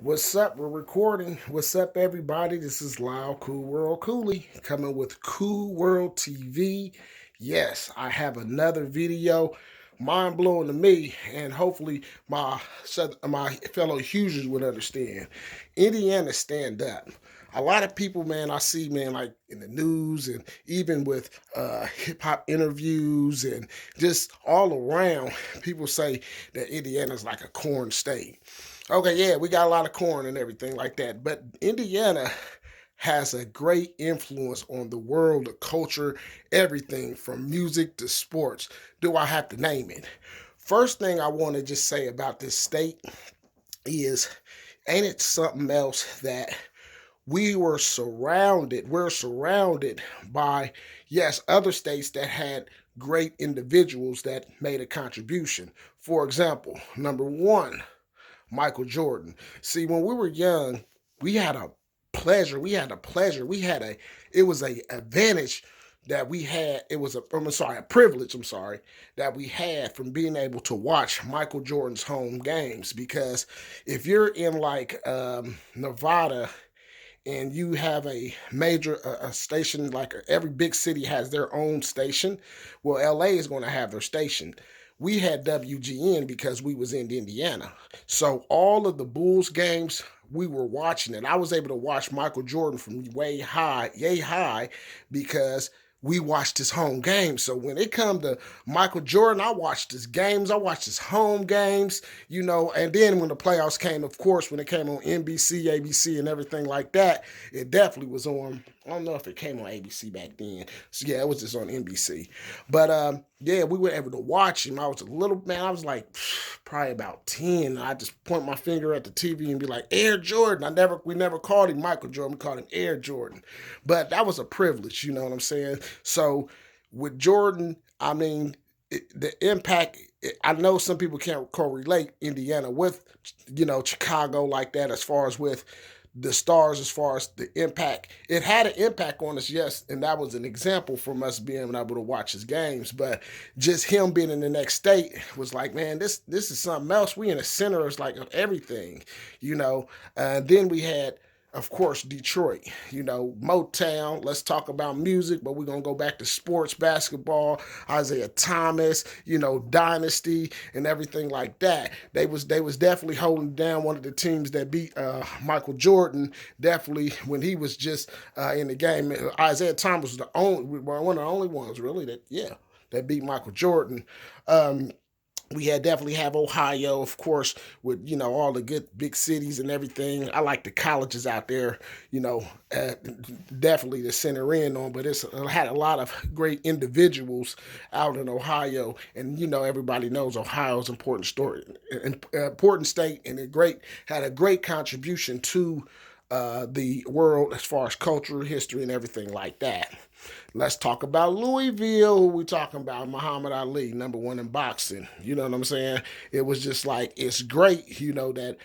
What's up? We're recording. What's up, everybody? This is Loud Cool World Cooley coming with Cool World TV. Yes, I have another video, mind blowing to me, and hopefully my fellow Hoosiers would understand. Indiana, stand up. A lot of people, man, I see, man, like in the news and even with hip hop interviews and just all around, people say that Indiana's like a corn state. Okay, yeah, we got a lot of corn and everything like that, but Indiana has a great influence on the world, the culture, everything from music to sports. Do I have to name it? First thing I want to just say about this state is, ain't it something else that we're surrounded by, yes, other states that had great individuals that made a contribution. For example, number one, Michael Jordan. See, when we were young, we had a we had a, it was a advantage that we had. It was a privilege, I'm sorry, that we had from being able to watch Michael Jordan's home games. Because if you're in like Nevada and you have a major a station, like every big city has their own station, well, LA is going to have their station. We had WGN because we was in Indiana, so all of the Bulls games we were watching it. I was able to watch Michael Jordan from way high, yay high, because we watched his home games. So when it come to Michael Jordan, I watched his games. I watched his home games, and then when the playoffs came, of course, when it came on NBC, ABC, and everything like that, it definitely was on. I don't know if it came on ABC back then. So yeah, it was just on NBC. But yeah, we were able to watch him. I was a little man. I was like probably about 10. I just point my finger at the TV and be like, Air Jordan. We never called him Michael Jordan. We called him Air Jordan. But that was a privilege, you know what I'm saying? So with Jordan, I mean, the impact. I know some people can't correlate Indiana with, Chicago like that as far as with the stars, as far as the impact. It had an impact on us, yes, and that was an example from us being able to watch his games. But just him being in the next state was like, man, this is something else. We in the center of everything, then we had, of course, Detroit, Motown. Let's talk about music, but we're gonna go back to sports, basketball, Isaiah Thomas, Dynasty, and everything like that. They was definitely holding down one of the teams that beat Michael Jordan. Definitely when he was just in the game. Isaiah Thomas was one of the only ones really that beat Michael Jordan. We had definitely have Ohio, of course, with all the good big cities and everything. I like the colleges out there, you know, uh, definitely to center in on. But it had a lot of great individuals out in Ohio, and everybody knows Ohio's important story, important state, and had a great contribution to the world as far as culture, history, and everything like that. Let's talk about Louisville. Who we talking about? Muhammad Ali, number one in boxing. You know what I'm saying? It was just like, it's great, that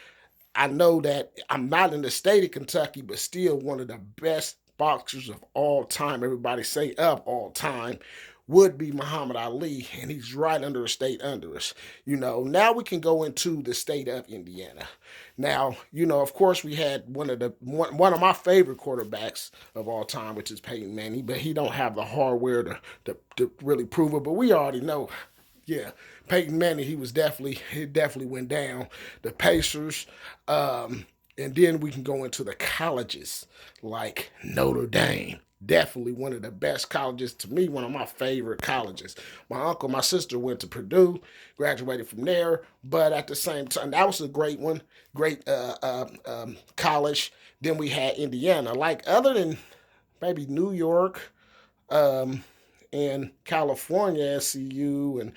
I know that I'm not in the state of Kentucky, but still one of the best boxers of all time. Everybody say of all time would be Muhammad Ali, and he's right under a state under us. Now we can go into the state of Indiana. Now, of course, we had one of my favorite quarterbacks of all time, which is Peyton Manning, but he don't have the hardware to really prove it. But we already know, yeah, Peyton Manning, he definitely went down. The Pacers, and then we can go into the colleges like Notre Dame. Definitely one of the best colleges to me, one of my favorite colleges. My sister went to Purdue, graduated from there, but at the same time, that was a great one, great college. Then we had Indiana. Like, other than maybe New York, um, and California, SCU, and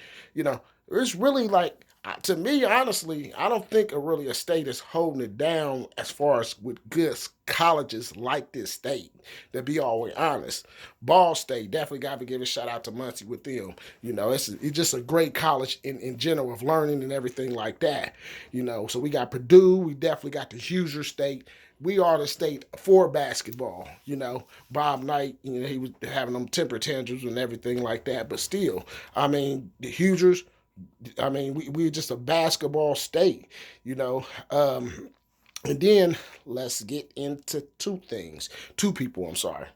it's really like, to me, honestly, I don't think really a state is holding it down as far as with good colleges like this state. To be all the way honest, Ball State definitely got to give a shout out to Muncie with them. It's just a great college in general of learning and everything like that. So we got Purdue, we definitely got the Hoosier State. We are the state for basketball. Bob Knight, he was having them temper tantrums and everything like that. But still, I mean, the Hoosiers, I mean, we're just a basketball state, you know. And then let's get into two people, I'm sorry.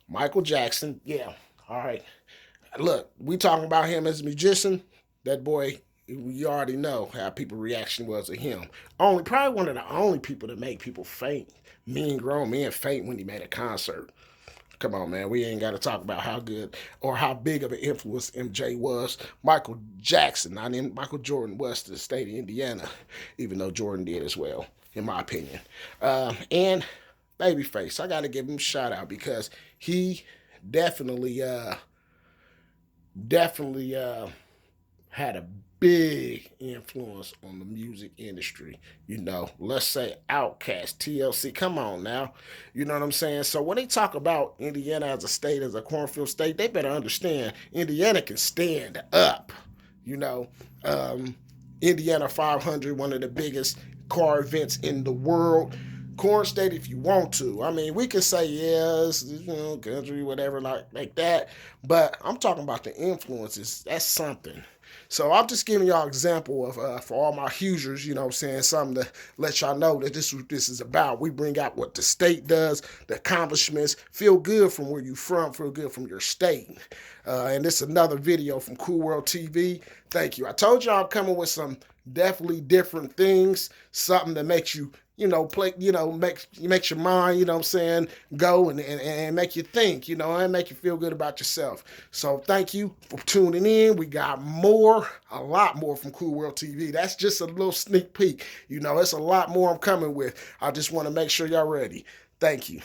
Michael Jackson, yeah, all right. Look, we talking about him as a musician. That boy, you already know how people reaction was to him. Probably one of the only people to make people faint. Mean grown men faint when he made a concert. Come on, man. We ain't got to talk about how good or how big of an influence MJ was. Michael Jackson, not in Michael Jordan, was to the state of Indiana, even though Jordan did as well, in my opinion. And Babyface, I got to give him a shout out because he definitely, definitely had a big influence on the music industry. Let's say Outkast, TLC. Come on now. You know what I'm saying? So when they talk about Indiana as a state, as a cornfield state, they better understand Indiana can stand up. You know, um, Indiana 500, one of the biggest car events in the world. Corn State, if you want to. I mean, we can say yes, country, whatever, like that. But I'm talking about the influences. That's something. So I'm just giving y'all an example of for all my Hoosiers, you know what I'm saying, something to let y'all know that this is what this is about. We bring out what the state does, the accomplishments, feel good from where you from, feel good from your state. And this is another video from Cool World TV. Thank you. I told y'all I'm coming with some definitely different things, something that makes you play, makes your mind, you know what I'm saying, go and make you think, and make you feel good about yourself. So thank you for tuning in. We got more, a lot more from Cool World TV. That's just a little sneak peek. It's a lot more I'm coming with. I just want to make sure y'all ready. Thank you.